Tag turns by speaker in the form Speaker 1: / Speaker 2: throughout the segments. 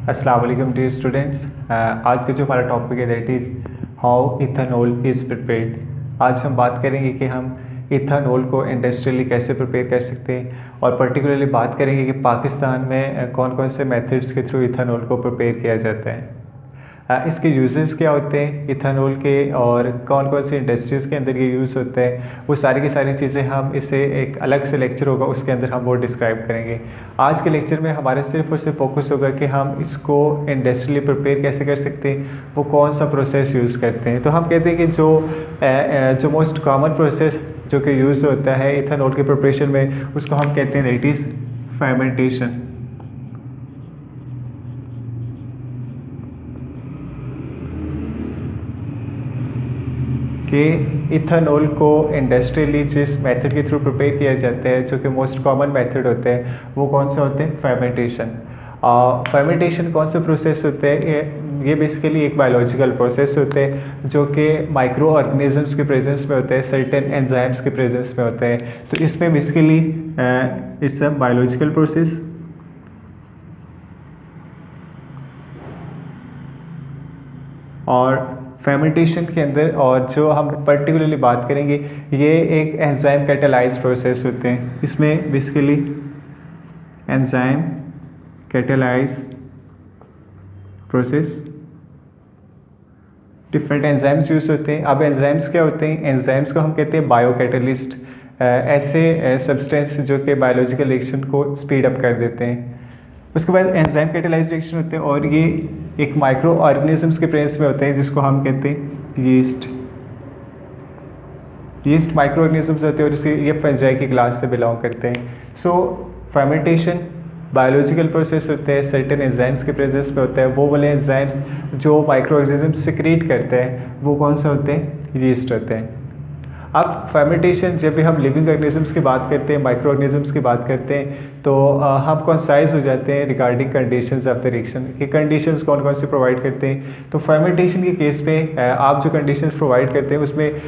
Speaker 1: अस्सलाम वालेकुम dear students. आज का जो हमारा टॉपिक है that is how ethanol is prepared. आज हम बात करेंगे कि हम इथेनॉल को इंडस्ट्रियली कैसे प्रिपेयर कर सकते हैं और पर्टिकुलरली बात करेंगे कि पाकिस्तान में कौन कौन से मेथड्स के थ्रू इथेनॉल को प्रिपेयर किया जाता है, इसके यूजेस क्या होते हैं इथेनॉल के और कौन कौन सी इंडस्ट्रीज़ के अंदर ये यूज़ होते हैं। वो सारी की सारी चीज़ें हम इसे एक अलग से लेक्चर होगा उसके अंदर हम वो डिस्क्राइब करेंगे। आज के लेक्चर में हमारे सिर्फ और सिर्फ फोकस होगा कि हम इसको इंडस्ट्रियली प्रिपेयर कैसे कर सकते हैं, वो कौन सा प्रोसेस यूज़ करते हैं। तो हम कहते हैं कि जो मोस्ट कॉमन प्रोसेस जो कि यूज़ होता है इथेनॉल के प्रिपरेशन में, उसको हम कहते हैं दैट इज़ फर्मेंटेशन। कि इथेनॉल को इंडस्ट्रियली जिस मेथड के थ्रू प्रिपेयर किया जाता है, जो कि मोस्ट कॉमन मेथड होते हैं, वो कौन से होते हैं? फर्मेंटेशन। फर्मेंटेशन कौन से प्रोसेस होते हैं? ये बेसिकली एक बायोलॉजिकल प्रोसेस होते हैं जो कि माइक्रो ऑर्गेनिजम्स के प्रेजेंस में होते हैं, सर्टेन एंजाइम्स के प्रेजेंस में होते हैं। तो इसमें basically it's a biological process और फर्मेंटेशन के अंदर, और जो हम पर्टिकुलरली बात करेंगे, ये एक एंजाइम कैटालाइज प्रोसेस होते हैं। इसमें basically enzyme catalyse process, different enzymes use होते हैं। अब एंजाइम्स क्या होते हैं? एंजाइम्स को हम कहते हैं बायो कैटलिस्ट, ऐसे सब्सटेंस जो कि बायोलॉजिकल रिएक्शन को स्पीड अप कर देते हैं। उसके बाद एंजाइम कैटालाइज रिएक्शन होते हैं और ये एक माइक्रो ऑर्गेनिजम्स के प्रेजेंस में होते हैं जिसको हम कहते हैं यीस्ट। यीस्ट माइक्रो ऑर्गेनिजम्स होते हैं और इसे ये फंजाई की क्लास से बिलोंग करते हैं। सो फर्मेंटेशन बायोलॉजिकल प्रोसेस होते हैं, सर्टेन एंजाइम्स के प्रेजेंस में होता है। वो वाले एंजाइम्स जो माइक्रो ऑर्गेनिजम्स सिक्रीट करते हैं वो कौन से होते हैं? यीस्ट होते हैं। अब फर्मेंटेशन, जब भी हम लिविंग ऑर्गेनिजम्स की बात करते हैं, माइक्रो ऑर्गेनिजम्स की बात करते हैं, तो हम कॉन्साइज हो जाते हैं regarding conditions of the reaction. ये कंडीशंस कौन कौन से प्रोवाइड करते हैं? तो फर्मेंटेशन के केस में आप जो कंडीशंस प्रोवाइड करते हैं उसमें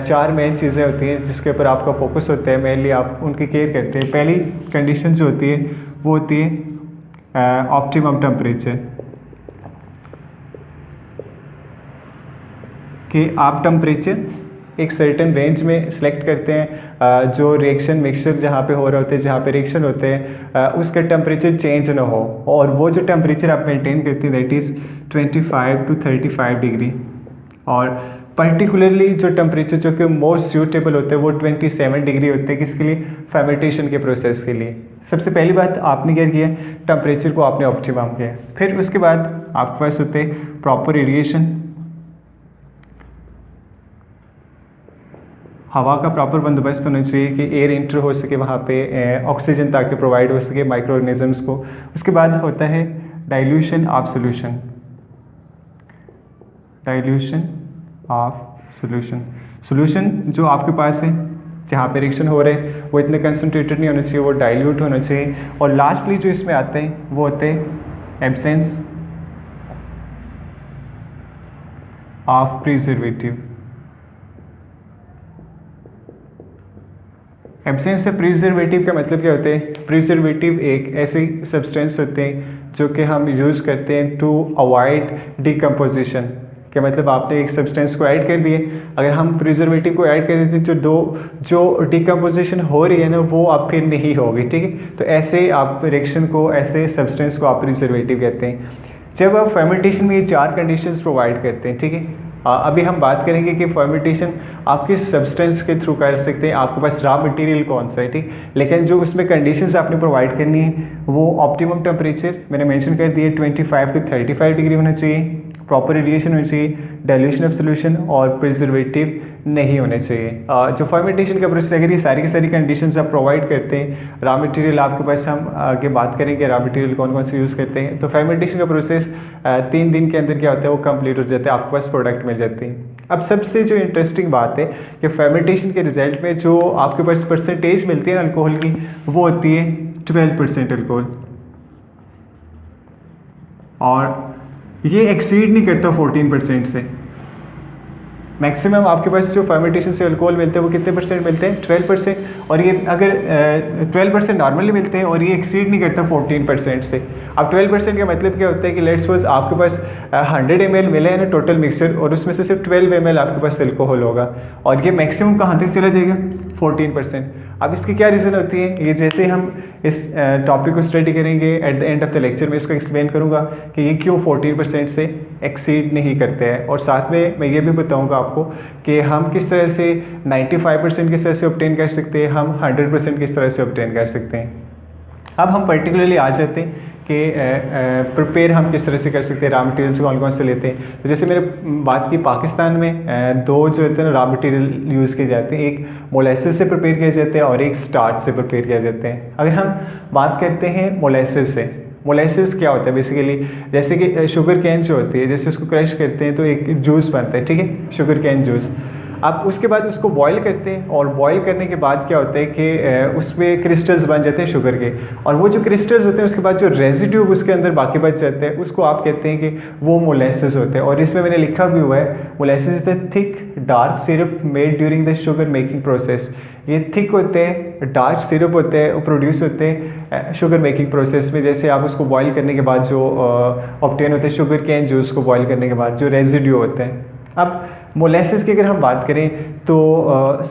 Speaker 1: 4 मेन चीज़ें होती हैं जिसके ऊपर आपका फोकस होता है, मेनली आप उनकी केयर करते हैं। पहली कंडीशन जो होती है वो होती है ऑप्टिमम टेम्परेचर, कि आप टेम्परेचर एक सर्टेन रेंज में सिलेक्ट करते हैं, जो रिएक्शन मिक्सचर जहाँ पे हो रहे होते हैं, जहाँ पे रिएक्शन होते हैं, उसका टेम्परेचर चेंज ना हो। और वो जो टेम्परेचर आप मेंटेन करते हैं दैट इज़ 25 to 35 डिग्री। और पर्टिकुलरली जो टेम्परेचर जो कि मोस्ट सूटेबल होते हैं वो 27 डिग्री होते हैं। किसके लिए? फर्मेंटेशन के प्रोसेस के लिए। सबसे पहली बात आपने क्या किया? टेम्परेचर को आपने ऑप्टिमम किया। फिर उसके बाद आपके पास होते हैं प्रॉपर एरिएशन, हवा का प्रॉपर बंदोबस्त होना चाहिए कि एयर इंटर हो सके वहाँ पे, ऑक्सीजन ताकि प्रोवाइड हो सके माइक्रो ऑर्गेनिजम्स को। उसके बाद होता है dilution of solution, dilution of solution. Solution जो आपके पास है जहाँ पे रिएक्शन हो रहे हैं वो इतने कंसनट्रेटेड नहीं होना चाहिए, वो डाइल्यूट होना चाहिए। और लास्टली जो इसमें आते हैं वो होते हैं absence of preservative. Absence of preservative का मतलब क्या होता है? प्रिजर्वेटिव एक ऐसे सब्सटेंस होते हैं जो कि हम यूज़ करते हैं टू अवॉइड डिकम्पोजिशन। क्या मतलब? आपने एक सब्सटेंस को ऐड कर दिए, अगर हम प्रिजर्वेटिव को ऐड कर देते हैं जो डिकम्पोजिशन हो रही है ना वो अब फिर नहीं होगी, ठीक है। तो ऐसे आप रिएक्शन को, ऐसे सब्सटेंस को आप प्रिजर्वेटिव कहते हैं। जब आप फर्मेंटेशन में ये 4 कंडीशंस प्रोवाइड करते हैं, ठीक है। अभी हम बात करेंगे कि फर्मेंटेशन आप किस सब्सटेंस के थ्रू कर सकते हैं, आपके पास रॉ मटेरियल कौन सा है, ठीक। लेकिन जो उसमें कंडीशंस आपने प्रोवाइड करनी है वो ऑप्टिमम टेम्परेचर मैंने मेंशन कर दिया 25 to 35 डिग्री होना चाहिए, प्रॉपर एरिएशन होनी चाहिए, डाइल्यूशन ऑफ सोल्यूशन और प्रिजर्वेटिव नहीं होने चाहिए। जो फर्मेंटेशन का प्रोसेस, अगर ये सारी की सारी कंडीशंस आप प्रोवाइड करते हैं, रॉ मटेरियल आपके पास, हम आगे बात करेंगे रॉ मटेरियल कौन कौन से यूज़ करते हैं, तो फर्मेंटेशन का प्रोसेस 3 दिन के अंदर क्या होता है वो कंप्लीट हो जाता है, आपके पास प्रोडक्ट मिल जाते हैं। अब सबसे जो इंटरेस्टिंग बात है कि फर्मेंटेशन के रिजल्ट में जो आपके पास परसेंटेज मिलती है ना अल्कोहल की, वो होती है 12% अल्कोहल, और ये एक्सीड नहीं करता 14% से। मैक्सिमम आपके पास जो फर्मेंटेशन से अल्कोहल मिलते हैं वो कितने परसेंट मिलते हैं? 12%। और ये अगर 12% नॉर्मली मिलते हैं और ये एक्सीड नहीं करता 14% से। अब 12% का मतलब क्या होता है कि लेट्स सपोज आपके पास 100 ml मिले हैं ना टोटल मिक्सचर, और उसमें से सिर्फ 12 ml आपके पास अल्कोहल होगा, और ये मैक्सिमम कहाँ तक चला जाएगा, 14%। अब इसकी क्या रीज़न होती है, ये जैसे हम इस टॉपिक को स्टडी करेंगे at the end of the lecture में इसको एक्सप्लेन करूँगा कि ये क्यों 14% से एक्सीड नहीं करते हैं, और साथ में मैं ये भी बताऊँगा आपको कि हम किस तरह से 95% किस तरह से ऑब्टेन कर सकते हैं, हम 100% किस तरह से ऑब्टेन कर सकते हैं। अब हम पर्टिकुलरली आ जाते हैं कि प्रिपेयर हम किस तरह से कर सकते हैं, रॉ मटेरियल्स कौन कौन से लेते हैं। तो जैसे मैंने बात की पाकिस्तान में दो जो होते हैं ना रॉ मटेरियल यूज़ किए जाते हैं, एक मोलेसेस से प्रिपेयर किया जाता है और एक स्टार्च से प्रिपेयर किया जाता है। अगर हम बात करते हैं मोलेसेस से, मोलेसेस क्या होता है बेसिकली, जैसे कि शुगर कैन जो होती है, जैसे उसको क्रश करते हैं तो एक जूस बनता है, ठीक है, शुगर कैन जूस। अब उसके बाद उसको बॉईल करते हैं, और बॉईल करने के बाद क्या होता है कि उसमें क्रिस्टल्स बन जाते हैं शुगर के, और वो जो क्रिस्टल्स होते हैं उसके बाद जो रेजिड्यू उसके अंदर बाकी बच जाते हैं उसको आप कहते हैं कि वो मोलेसेस होते हैं। और इसमें मैंने लिखा भी हुआ है, molasses is the thick dark syrup made during the sugar making process. ये थिक होते हैं, डार्क सिरप होते हैं, प्रोड्यूस होते हैं शुगर मेकिंग प्रोसेस में। जैसे आप उसको बॉईल करने के बाद जो ऑब्टेन होते हैं शुगर कैन जूस को बॉईल करने के बाद जो रेजिड्यू होते हैं। अब मोलेसेस की अगर हम बात करें तो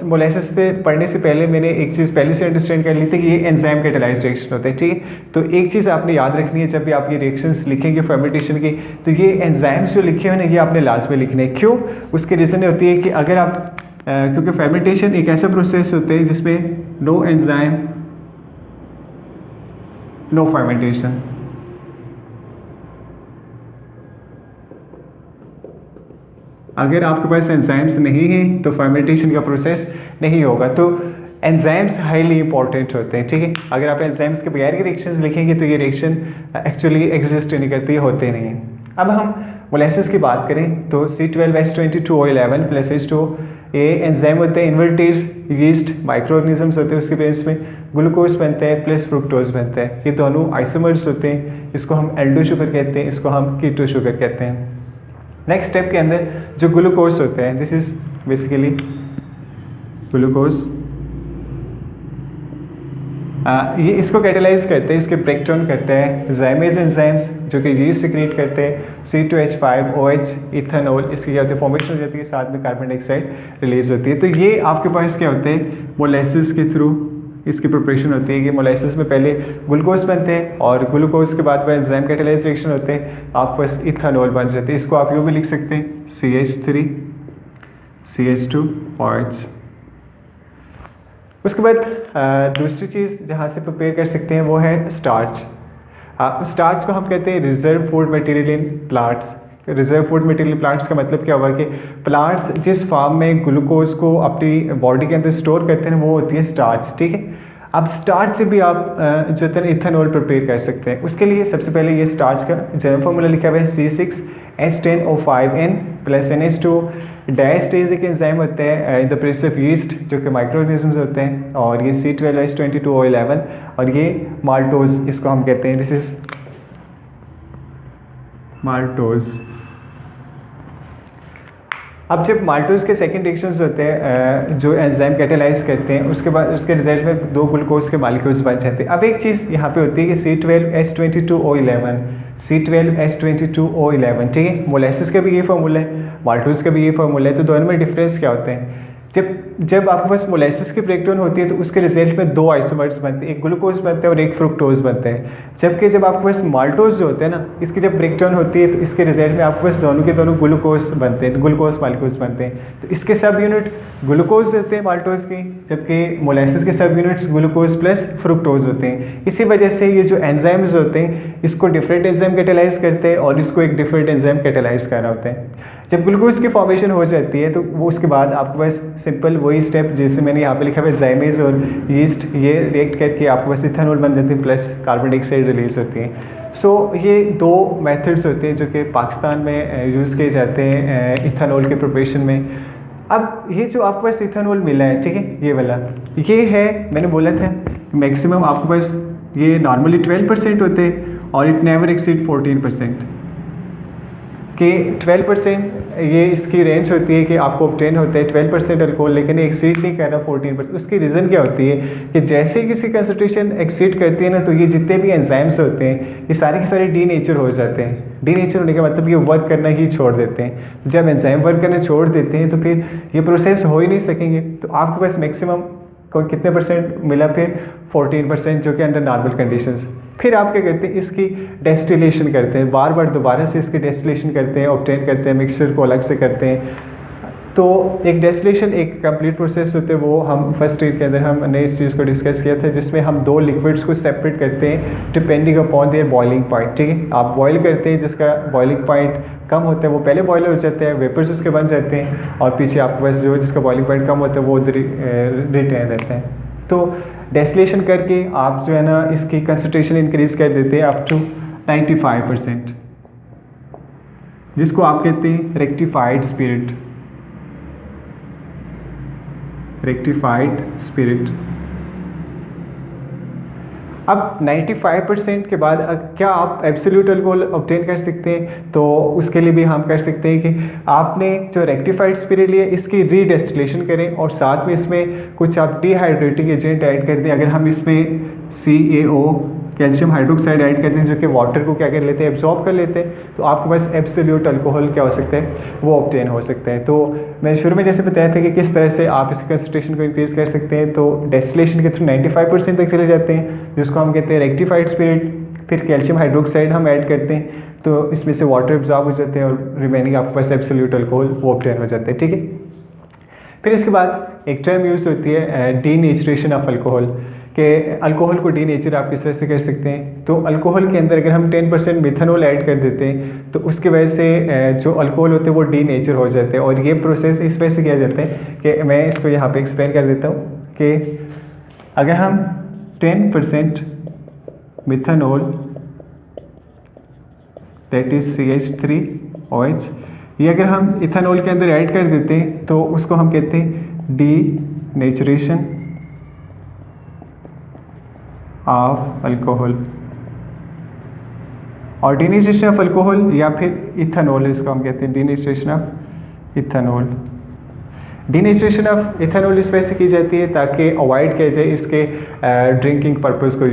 Speaker 1: मोलेसेस पे पढ़ने से पहले मैंने एक चीज़ पहले से अंडरस्टैंड कर ली थी कि ये एंजाइम कैटालाइज्ड रिएक्शन होता है, ठीक है। तो एक चीज़ आपने याद रखनी है, जब भी आप ये रिएक्शंस लिखेंगे फर्मेंटेशन की, तो ये एंजाइम्स जो लिखे हुए हैं ये आपने लाजमी लिखने हैं। क्यों, उसकी रीज़न होती है कि अगर आप क्योंकि फर्मेंटेशन एक ऐसा प्रोसेस होता है जिसमें नो एंजाइम नो फर्मेंटेशन। अगर आपके पास एंजाइम्स नहीं हैं तो फर्मेंटेशन का प्रोसेस नहीं होगा। तो एंजाइम्स हाईली इंपॉर्टेंट होते हैं, ठीक है। अगर आप एंजाइम्स के बगैर के रिएक्शंस लिखेंगे तो ये रिएक्शन एक्चुअली एग्जिस्ट नहीं करती, होते नहीं हैं। अब हम मोलेसेस की बात करें तो C12H22O11 प्लस H2O, ये एंजाइम होते हैं, इन्वर्टेज यीस्ट माइक्रो ऑर्गेनिजम्स होते हैं, उसके बेस में ग्लूकोज बनता है प्लस फ्रुक्टोज बनता है। ये दोनों आइसोमर्स होते हैं, इसको हम एल्डो शुगर कहते हैं, इसको हम कीटो शुगर कहते हैं। नेक्स्ट स्टेप के अंदर जो ग्लूकोज होते हैं, दिस इज बेसिकली ग्लूकोज, ये इसको कैटेलाइज करते हैं, इसके ब्रेकडाउन करते हैं जाइमेज एंजाइम्स जो कि यीस्ट सिक्रीट करते हैं C2H5OH इथेनॉल, इसकी क्या होती है फॉर्मेशन हो जाती है, साथ में कार्बन डाइऑक्साइड रिलीज होती है। तो ये आपके पास क्या होते हैं, मोलेसेस के थ्रू इसकी प्रिपरेशन होती है कि मोलेसेस में पहले ग्लूकोज बनते हैं और ग्लूकोज के बाद वह एंजाइम कैटेलाइज रिएक्शन होते हैं, आपके पास इथेनॉल बन जाते हैं। इसको आप यूँ भी लिख सकते हैं CH3 CH2OH। उसके बाद दूसरी चीज़ जहाँ से प्रिपेयर कर सकते हैं वो है स्टार्च। स्टार्च को हम कहते हैं reserve food material in plants. Reserve food material plants का मतलब क्या हुआ कि प्लांट्स जिस फार्म में ग्लूकोज को अपनी बॉडी के अंदर स्टोर करते हैं वो होती है स्टार्च, ठीक है। अब स्टार्च से भी आप जो है इथेनॉल प्रिपेयर कर सकते हैं। उसके लिए सबसे पहले ये स्टार्च का जनरल फार्मूला लिखा हुआ है C6H10O5N प्लस NH2। डायस्टेज एक एंजाइम होते हैं in the presence of yeast जो कि माइक्रो ऑर्गेनिजम्स होते हैं, और ये C12H22O11 और ये माल्टोज इसको हम कहते हैं, दिस इज माल्टोज। अब जब माल्टोज के सेकेंड रिएक्शंस होते हैं जो एंजाइम कैटेलाइज करते हैं, उसके बाद उसके रिजल्ट में दो ग्लूकोज के मॉलिक्यूल्स बन जाते हैं। अब एक चीज़ यहाँ पे होती है कि C12H22O11 C12H22O11, ठीक है। मोलेसेस का भी ये फार्मूला है, माल्टोज का भी ये फार्मूला है, तो दोनों में डिफरेंस क्या होते हैं। जब आपके पास मोलेसेस की ब्रेकडाउन होती है तो उसके रिजल्ट में दो आइसोमर्स बनते हैं, एक ग्लूकोज बनता है और एक फ्रुक्टोज बनता है। जबकि जब आपके पास माल्टोज जो होते हैं ना, इसकी जब ब्रेकडाउन होती है तो इसके रिजल्ट में आपके पास दोनों के दोनों ग्लूकोज बनते हैं, ग्लूकोज मालिक्यूल्स बनते हैं। तो इसके सब यूनिट ग्लूकोज होते हैं माल्टोज की, जबकि मोलेसेस के सब यूनिट्स ग्लूकोज प्लस फ्रुक्टोज होते हैं। इसी वजह से ये जो एंजाइम्स होते हैं इसको डिफरेंट एंजाइम कैटेलाइज करते हैं और इसको एक डिफरेंट एंजाइम कैटेलाइज कर रहा होता है। जब ग्लूकोज की फॉर्मेशन हो जाती है तो वो उसके बाद आपके पास सिंपल वही स्टेप जैसे मैंने यहाँ पे लिखा हुआ है जाइमेज और यीस्ट, ये रिएक्ट करके आपके पास इथेनॉल बन जाती है प्लस कार्बन डाइऑक्साइड रिलीज होती है। सो ये दो मेथड्स होते हैं जो कि पाकिस्तान में यूज़ किए जाते हैं इथेनॉल के प्रिपरेशन में। अब ये जो आपके पास इथेनॉल मिला है, ठीक है, ये वाला ये है, मैंने बोला था मैक्सिमम आपके पास ये नॉर्मली 12% होते हैं और इट नेवर एक्सीड 14%। कि 12% ये इसकी रेंज होती है कि आपको ऑब्टेन होता है 12% अल्कोहल, लेकिन एक्सीड नहीं कर रहा 14%। उसकी रीज़न क्या होती है कि जैसे ही किसी कंसनट्रेशन एक्सीड करती है ना, तो ये जितने भी एंजाइम्स होते हैं ये सारे के सारे डीनेचर हो जाते हैं। डीनेचर होने का मतलब ये वर्क करना ही छोड़ देते हैं। जब एंजाइम वर्क करना छोड़ देते हैं तो फिर ये प्रोसेस हो ही नहीं सकेंगे। तो आपके पास मैक्सिमम को कितने परसेंट मिला, फिर 14%, जो कि अंडर नॉर्मल कंडीशंस। फिर आप क्या करते हैं, इसकी डेस्टिलेशन करते हैं, बार बार दोबारा से इसकी डेस्टिलेशन करते हैं, ऑब्टेन करते हैं, मिक्सचर को अलग से करते हैं। तो एक डेस्टिलेशन एक कंप्लीट प्रोसेस होते हैं। वो हम फर्स्ट ईयर के अंदर हमने इस चीज़ को डिस्कस किया था, जिसमें हम दो लिक्विड्स को सेपरेट करते हैं depending upon their boiling point. ठीक है, आप बॉयल करते हैं, जिसका बॉइलिंग पॉइंट कम होता है वो पहले बॉयल हो जाते हैं, वेपर्स उसके बन जाते हैं, और पीछे आपके पास जो जिसका बॉइलिंग पॉइंट कम होता है वो रिटेन रहते हैं। तो डेस्टिलेशन करके आप जो है ना इसकी कंसंट्रेशन इंक्रीज कर देते हैं अप टू 95%, जिसको आप कहते हैं रेक्टिफाइड स्पिरिट। Rectified spirit. अब 95% के बाद क्या आप एब्सोल्यूट अल्कोहल ऑब्टेन कर सकते हैं? तो उसके लिए भी हम कर सकते हैं कि आपने जो रेक्टिफाइड स्पिरिट लिया इसकी रीडेस्टिलेशन करें, और साथ में इसमें कुछ आप डिहाइड्रेटिंग एजेंट ऐड कर दें। अगर हम इसमें CaO कैल्शियम हाइड्रोक्साइड ऐड करते हैं, जो कि वाटर को क्या कर लेते हैं, एब्जॉर्ब कर लेते हैं, तो आपके पास एब्सोल्यूट अल्कोहल क्या हो सकता है, वो ऑब्टेन हो सकता है। तो मैंने शुरू में जैसे बताया था कि किस तरह से आप इसकी कंसंट्रेशन को इंक्रीज कर सकते हैं। तो डेस्टिलेशन के थ्रू 95% तक चले जाते हैं, जिसको हम कहते हैं रेक्टिफाइड स्पिरिट। फिर कैल्शियम हाइड्रोक्साइड हम ऐड करते हैं, तो इसमें से वाटर एब्जॉर्ब हो जाते हैं, और रिमेनिंग आपके पास एब्सोल्यूट अल्कोहल वो ऑब्टेन हो जाते हैं। ठीक है, फिर इसके बाद एक टर्म यूज़ होती है डीनेचरेशन ऑफ अल्कोहल, कि अल्कोहल को डीनेचर आप किस तरह से कर सकते हैं। तो अल्कोहल के अंदर अगर हम 10% मिथेनॉल ऐड कर देते हैं, तो उसकी वजह से जो अल्कोहल होते हैं वो डीनेचर हो जाते हैं। और ये प्रोसेस इस वजह से किया जाता है कि मैं इसको यहाँ पे एक्सप्लेन कर देता हूँ कि अगर हम 10% मिथेनॉल दैट इज CH3OH ये अगर हम इथेनॉल के अंदर ऐड कर देते हैं, तो उसको हम कहते हैं डीनेचरेशन ऑफ अल्कोहल। और डीनेचरेशन ऑफ अल्कोहल या फिर इथेनॉल, इसको हम कहते हैं denaturation of ethanol. Denaturation of ethanol इस वजह से की जाती है ताकि अवॉइड किया जाए इसके ड्रिंकिंग पर्पज़ को,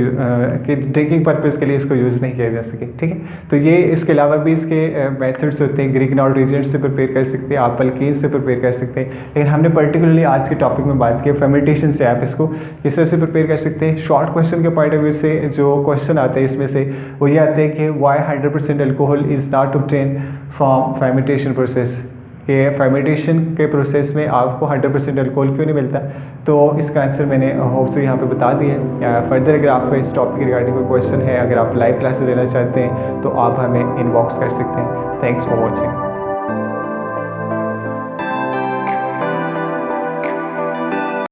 Speaker 1: कि ड्रिंकिंग पर्पज़ के लिए इसको यूज़ नहीं किया जा सके। ठीक है, तो ये इसके अलावा भी इसके मेथड्स होते हैं। ग्रिग्नॉल रिएजेंट से प्रिपेयर कर सकते हैं, आप अल्केन से प्रिपेयर कर सकते हैं, लेकिन हमने पर्टिकुलरली आज के टॉपिक में बात की फर्मेंटेशन से आप इसको किस तरह से प्रिपेयर कर सकते हैं। शॉर्ट क्वेश्चन के पॉइंट ऑफ व्यू से जो क्वेश्चन आते हैं इसमें से वो ये आते हैं कि why 100% alcohol is not obtain from fermentation process, कि फर्मेंटेशन के प्रोसेस में आपको 100% अल्कोहल क्यों नहीं मिलता। तो इसका आंसर मैंने होप सो यहाँ पे बता दिया। फर्दर अगर आपको इस टॉपिक के रिगार्डिंग कोई क्वेश्चन है, अगर आप लाइव क्लासेस लेना चाहते हैं, तो आप हमें इनबॉक्स कर सकते हैं। Thanks for watching.